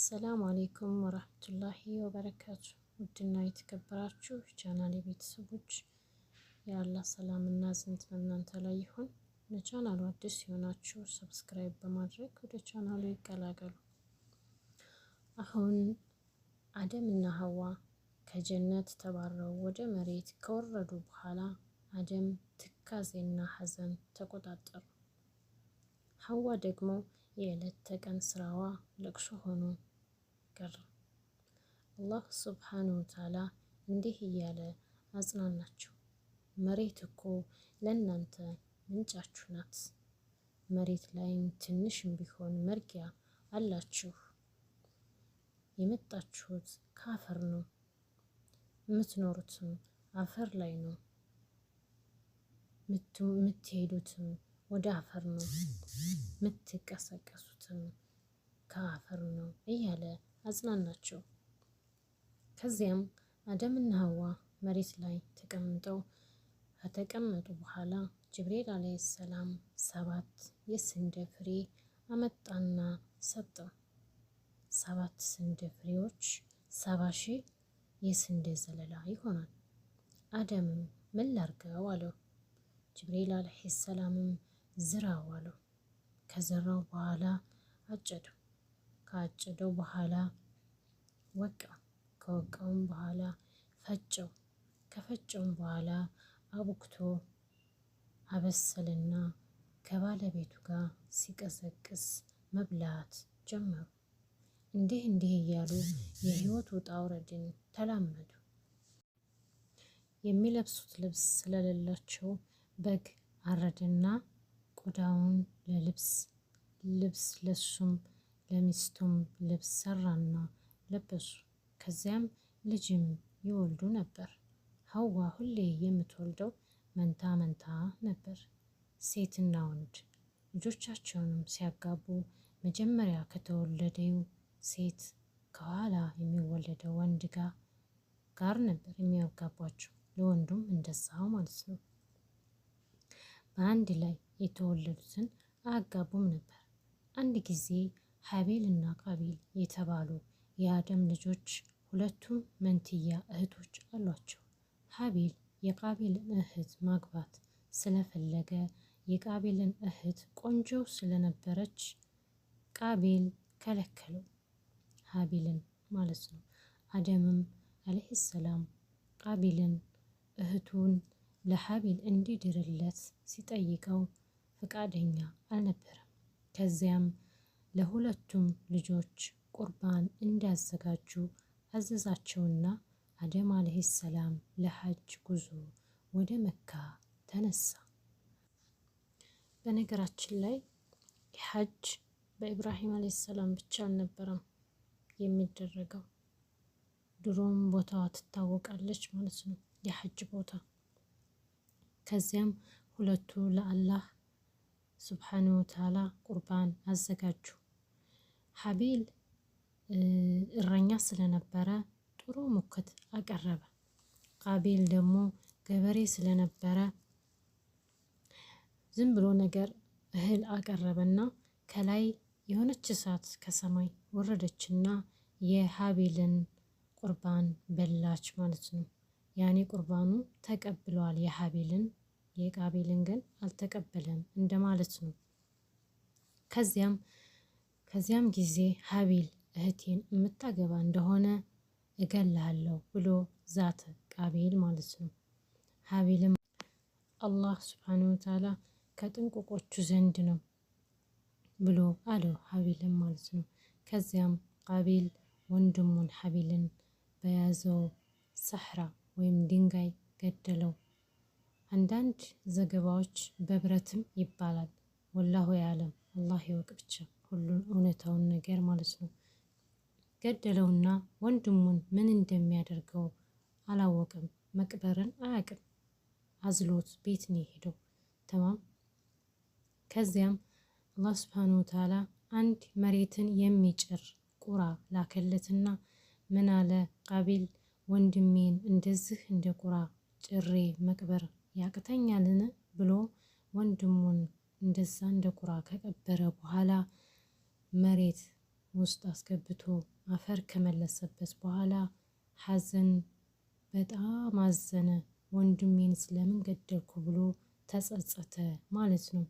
አሰላሙ አሌይኩም ወራህመቱላሂ ወበረካቱ። ውድና የተከበራችሁ ቻናል ቤተሰቦች የአላህ ሰላምና እዝነት በእናንተ ላይ ይሁን። ለቻናሉ አዲስ የሆናችሁ ሰብስክራይብ በማድረግ ወደ ቻናሉ ይቀላቀሉ። አሁን አደምና ሀዋ ከጀነት ተባረው ወደ መሬት ከወረዱ በኋላ አደም ትካዜና ሀዘን ተቆጣጠሩ። ሀዋ ደግሞ የዕለት ተቀን ስራዋ ለቅሶ ሆኖ ቀረ። አላህ ሱብሓነሁ ወተዓላ እንዲህ እያለ አጽናናቸው። መሬት እኮ ለእናንተ ምንጫችሁ ናት። መሬት ላይም ትንሽም ቢሆን መርጊያ አላችሁ። የመጣችሁት ከአፈር ነው፣ የምትኖሩትም አፈር ላይ ነው፣ የምትሄዱትም ወደ አፈር ነው፣ የምትቀሰቀሱትም ከአፈር ነው እያለ አጽናናቸው። ከዚያም አደምና ሀዋ መሬት ላይ ተቀምጠው ከተቀመጡ በኋላ ጅብሪል አለይሂ ሰላም 7 የስንዴ ፍሬ አመጣና ሰጠው። 7 ስንዴ ፍሬዎች 70,000 የስንዴ ዘለላ ይሆናል። አደምም ምን ላርገው አለው። ጅብሪል አለይሂ ሰላምም ዝራው አለው። ከዘራው በኋላ አጨደው። ካጨደው በኋላ ወቃው። ከወቃውም በኋላ ፈጨው። ከፈጨውም በኋላ አቡክቶ አበሰልና ከባለቤቱ ጋር ሲቀሰቅስ መብላት ጀመሩ። እንዲህ እያሉ የህይወት ውጣ ውረድን ተላመዱ። የሚለብሱት ልብስ ስለሌላቸው በግ አረደና ቆዳውን ልብስ ለሱም ለሚስቱም ልብስ ሰራና ለበሱ። ከዚያም ልጅም ይወልዱ ነበር። ሀዋ ሁሌ የምትወልደው መንታ ነበር፣ ሴትና ወንድ። ልጆቻቸውንም ሲያጋቡ መጀመሪያ ከተወለደው ሴት ከኋላ የሚወለደው ወንድ ጋር ነበር የሚያጋቧቸው። ለወንዱም እንደዛው ማለት ነው። በአንድ ላይ የተወለዱትን አያጋቡም ነበር። አንድ ጊዜ ሀቤል እና ቃቢል የተባሉ የአደም ልጆች ሁለቱም መንትያ እህቶች አሏቸው። ሀቤል የቃቢልን እህት ማግባት ስለፈለገ የቃቢልን እህት ቆንጆ ስለነበረች ቃቢል ከለከለው፣ ሀቤልን ማለት ነው። አደምም አለይሂ ሰላም ቃቢልን እህቱን ለሀቤል እንዲድርለት ሲጠይቀው ፈቃደኛ አልነበረም። ከዚያም ለሁለቱም ልጆች ቁርባን እንዲያዘጋጁ አዘዛቸውና አደም አለይሂ ሰላም ለሐጅ ጉዞ ወደ መካ ተነሳ። በነገራችን ላይ ሐጅ በኢብራሂም አለይሂ ሰላም ብቻ አልነበረም የሚደረገው። ድሮም ቦታዋ ትታወቃለች ማለት ነው፣ የሐጅ ቦታ። ከዚያም ሁለቱ ለአላህ ሱብሓነሁ ወተዓላ ቁርባን አዘጋጁ። ሀቤል እረኛ ስለነበረ ጥሩ ሙክት አቀረበ። ቃቢል ደግሞ ገበሬ ስለነበረ ዝም ብሎ ነገር እህል አቀረበና ከላይ የሆነች እሳት ከሰማይ ወረደችና የሀቤልን ቁርባን በላች ማለት ነው። ያኔ ቁርባኑ ተቀብሏል የሀቤልን፣ የቃቢልን ግን አልተቀበለም እንደማለት ነው። ከዚያም ጊዜ ሀቤል እህቴን የምታገባ እንደሆነ እገላለሁ ብሎ ዛተ፣ ቃቢል ማለት ነው። ሀቤልም አላህ ሱብሓነሁ ወተዓላ ከጥንቁቆቹ ዘንድ ነው ብሎ አለው፣ ሀቤልም ማለት ነው። ከዚያም ቃቢል ወንድሙን ሀቤልን በያዘው ሰሕራ ወይም ድንጋይ ገደለው። አንዳንድ ዘገባዎች በብረትም ይባላል። ወላሁ ያለም፣ አላህ ይወቅ ብቻ ሁሉን እውነታውን ነገር ማለት ነው። ገደለውና ወንድሙን ምን እንደሚያደርገው አላወቅም፣ መቅበርን አያውቅም። አዝሎት ቤት ነው የሄደው። ተማም። ከዚያም አላህ ሱብሓነሁ ወተዓላ አንድ መሬትን የሚጭር ቁራ ላከለትና ምን አለ ቃቢል፣ ወንድሜን እንደዚህ እንደ ቁራ ጭሬ መቅበር ያቅተኛልን ብሎ ወንድሙን እንደዛ እንደ ቁራ ከቀበረ በኋላ መሬት ውስጥ አስገብቶ አፈር ከመለሰበት በኋላ ሐዘን በጣም አዘነ። ወንድሜን ስለምን ገደልኩ ብሎ ተጸጸተ ማለት ነው።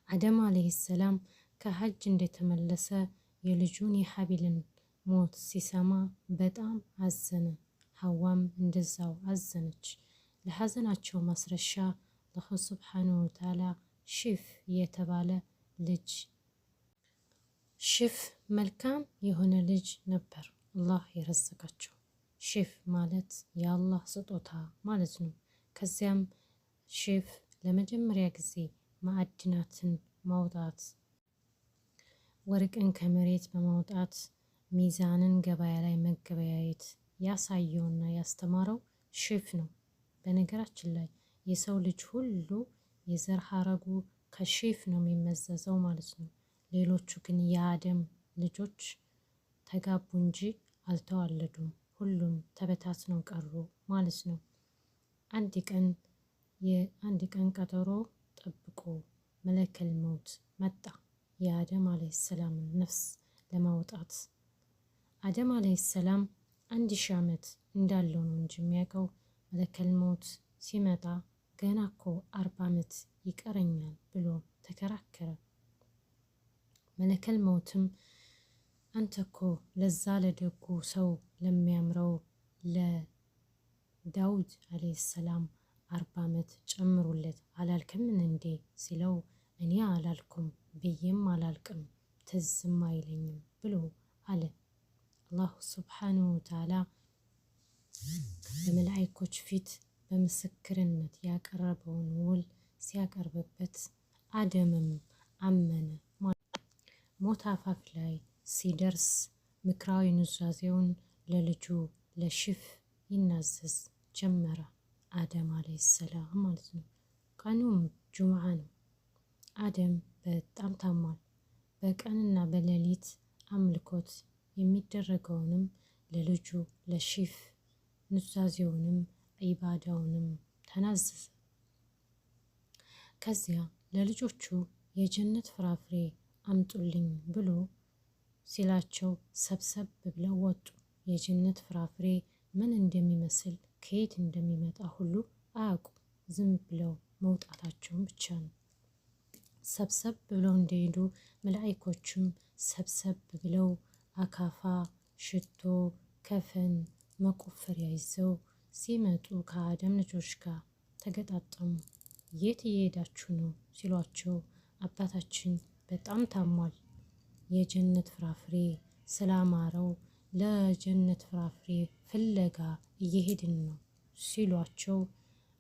አደም አለይሂ ሰላም ከሐጅ እንደተመለሰ የልጁን የሀቢልን ሞት ሲሰማ በጣም አዘነ። ሐዋም እንደዛው አዘነች። ለሐዘናቸው ማስረሻ አላህ ሱብሓነሁ ወተዓላ ሺፍ የተባለ ልጅ ሺፍ መልካም የሆነ ልጅ ነበር አላህ የረዘቃቸው። ሺፍ ማለት የአላህ ስጦታ ማለት ነው። ከዚያም ሺፍ ለመጀመሪያ ጊዜ ማዕድናትን ማውጣት፣ ወርቅን ከመሬት በማውጣት ሚዛንን ገበያ ላይ መገበያየት ያሳየውና ያስተማረው ሺፍ ነው። በነገራችን ላይ የሰው ልጅ ሁሉ የዘር ሐረጉ ከሺፍ ነው የሚመዘዘው ማለት ነው። ሌሎቹ ግን የአደም ልጆች ተጋቡ እንጂ አልተዋለዱም። ሁሉም ተበታትነው ቀሩ ማለት ነው። አንድ ቀን ቀጠሮ ጠብቆ መለከል መውት መጣ የአደም አለይሂ ሰላምን ነፍስ ለማውጣት። አደም አለይሂ ሰላም 1000 ዓመት እንዳለው ነው እንጂ የሚያውቀው መለከል መውት ሲመጣ ገና እኮ 40 ዓመት ይቀረኛል ብሎ ተከራከረ። መለከል መውትም አንተ እኮ ለዛ ለደጉ ሰው ለሚያምረው ለዳውድ አለይሂ ሰላም 40 ዓመት ጨምሩለት አላልክምን እንዴ ሲለው እኔ አላልኩም ብዬም አላልቅም ትዝም አይለኝም ብሎ አለ። አላሁ ሱብሓነሁ ወተዓላ በመላእክቶች ፊት በምስክርነት ያቀረበውን ውል ሲያቀርብበት አደምም አመነ። ሞት አፋፍ ላይ ሲደርስ ምክራዊ ኑዛዜውን ለልጁ ለሺፍ ይናዘዝ ጀመረ። አደም አለይሂ ሰላም ማለት ነው። ቀኑም ጁምዓ ነው። አደም በጣም ታሟል። በቀንና በሌሊት አምልኮት የሚደረገውንም ለልጁ ለሺፍ ኑዛዜውንም ዒባዳውንም ተናዘዘ። ከዚያ ለልጆቹ የጀነት ፍራፍሬ አምጡልኝ ብሎ ሲላቸው ሰብሰብ ብለው ወጡ። የጀነት ፍራፍሬ ምን እንደሚመስል ከየት እንደሚመጣ ሁሉ አያውቁ። ዝም ብለው መውጣታቸውን ብቻ ነው። ሰብሰብ ብለው እንደሄዱ መላእክቶቹም ሰብሰብ ብለው አካፋ፣ ሽቶ፣ ከፈን፣ መቆፈሪያ ይዘው ሲመጡ ከአደም ልጆች ጋር ተገጣጠሙ። የት እየሄዳችሁ ነው ሲሏቸው አባታችን በጣም ታሟል፣ የጀነት ፍራፍሬ ስላማረው ለጀነት ፍራፍሬ ፍለጋ እየሄድን ነው ሲሏቸው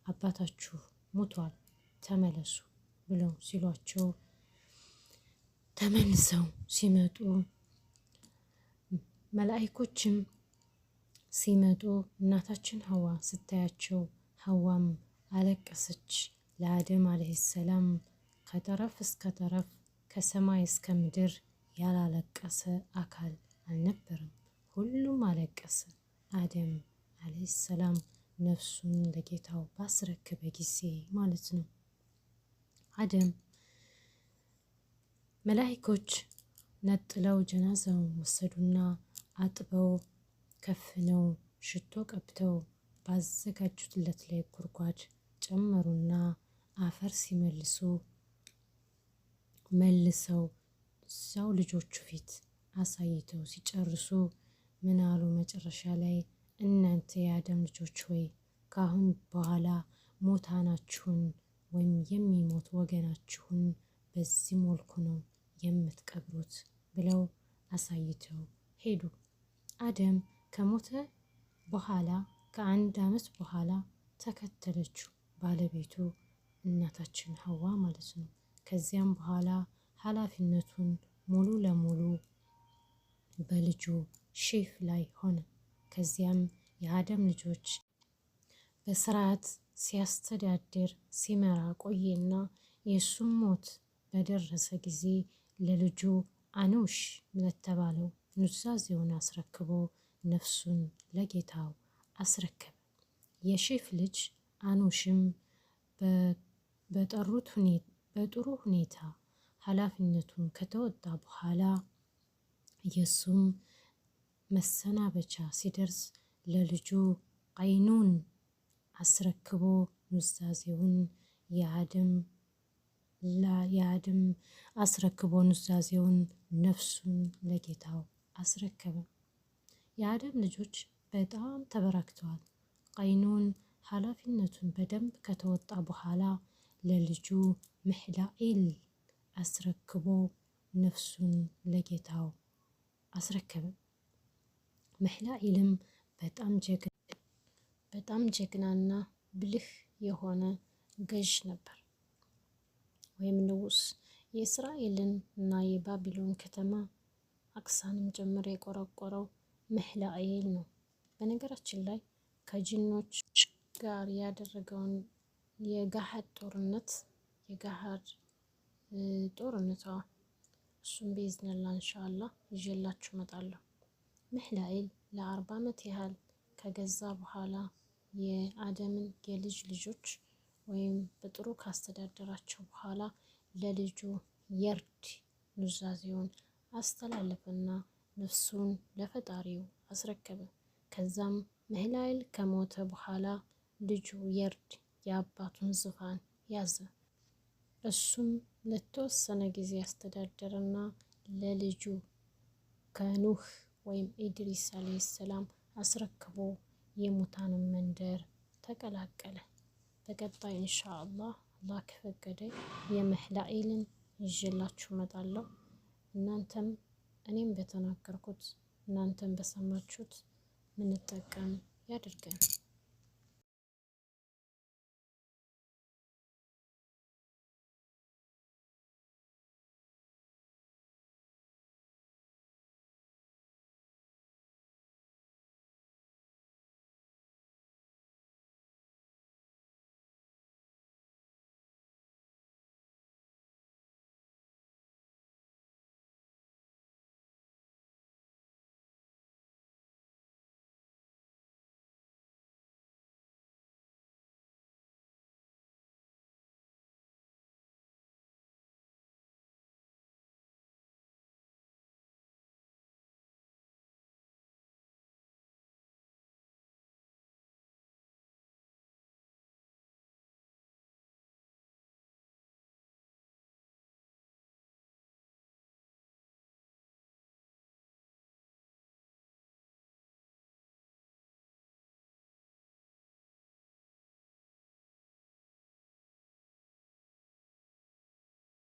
አባታችሁ ሙቷል ተመለሱ ብለው ሲሏቸው ተመልሰው ሲመጡ መላእክቶችም ሲመጡ እናታችን ሐዋ ስታያቸው ሐዋም አለቀሰች። ለአደም አለይሂ ሰላም ከጠረፍ እስከ ጠረፍ ከሰማይ እስከ ምድር ያላለቀሰ አካል አልነበረም። ሁሉም አለቀሰ። አደም አለይሂ ሰላም ነፍሱን ለጌታው ባስረከበ ጊዜ ማለት ነው። አደም መላእክቶች ነጥለው ጀናዛውን ወሰዱና አጥበው ከፍነው ሽቶ ቀብተው ባዘጋጁለት ላይ ጉድጓድ ጨመሩና አፈር ሲመልሱ መልሰው እዛው ልጆቹ ፊት አሳይተው ሲጨርሱ ምን አሉ? መጨረሻ ላይ እናንተ የአደም ልጆች ሆይ ከአሁን በኋላ ሞታናችሁን ወይም የሚሞት ወገናችሁን በዚህ መልኩ ነው የምትቀብሩት ብለው አሳይተው ሄዱ። አደም ከሞተ በኋላ ከ1 ዓመት በኋላ ተከተለችው ባለቤቱ እናታችን ሐዋ ማለት ነው። ከዚያም በኋላ ኃላፊነቱን ሙሉ ለሙሉ በልጁ ሺፍ ላይ ሆነ። ከዚያም የአደም ልጆች በስርዓት ሲያስተዳድር ሲመራ ቆየና የእሱም ሞት በደረሰ ጊዜ ለልጁ አኑሽ ለተባለው ኑዛዜውን አስረክቦ ነፍሱን ለጌታው አስረከበ። የሺፍ ልጅ አኑሽም በጥሩ ሁኔታ ኃላፊነቱን ከተወጣ በኋላ የሱም መሰናበቻ ሲደርስ ለልጁ ቀይኑን አስረክቦ ኑዛዜውን የአደም አስረክቦ ኑዛዜውን ነፍሱን ለጌታው አስረከበ። የአደም ልጆች በጣም ተበራክተዋል። ቀይኑን ኃላፊነቱን በደንብ ከተወጣ በኋላ ለልጁ ሚሕላኢል አስረክቦ ነፍሱን ለጌታው አስረከበ። ሚሕላኢልም በጣም ጀግናና ብልህ የሆነ ገዥ ነበር ወይም ንጉስ። የእስራኤልን እና የባቢሎን ከተማ አክሳንም ጭምር የቆረቆረው ሚሕላኢል ነው። በነገራችን ላይ ከጂኖች ጋር ያደረገውን የጋሃድ ጦርነት እሱም ቢዝነላ ኢንሻአላህ ይዤላችሁ እመጣለሁ። ሚሕላኢል ለ40 ዓመት ያህል ከገዛ በኋላ የአደምን የልጅ ልጆች ወይም በጥሩ ካስተዳደራቸው በኋላ ለልጁ የርድ ኑዛዜውን አስተላለፈና ነፍሱን ለፈጣሪው አስረከበ። ከዛም ሚሕላኢል ከሞተ በኋላ ልጁ የርድ የአባቱን ዙፋን ያዘ። እሱም ለተወሰነ ጊዜ አስተዳደረና ለልጁ ከኑህ ወይም ኢድሪስ አለይሂ ሰላም አስረክቦ የሙታንን መንደር ተቀላቀለ። በቀጣይ ኢንሻአላህ አላህ ከፈቀደ የሚሕላኢልን ይዤላችሁ እመጣለሁ። እናንተም እኔም በተናገርኩት እናንተም በሰማችሁት ምንጠቀም ያድርገን።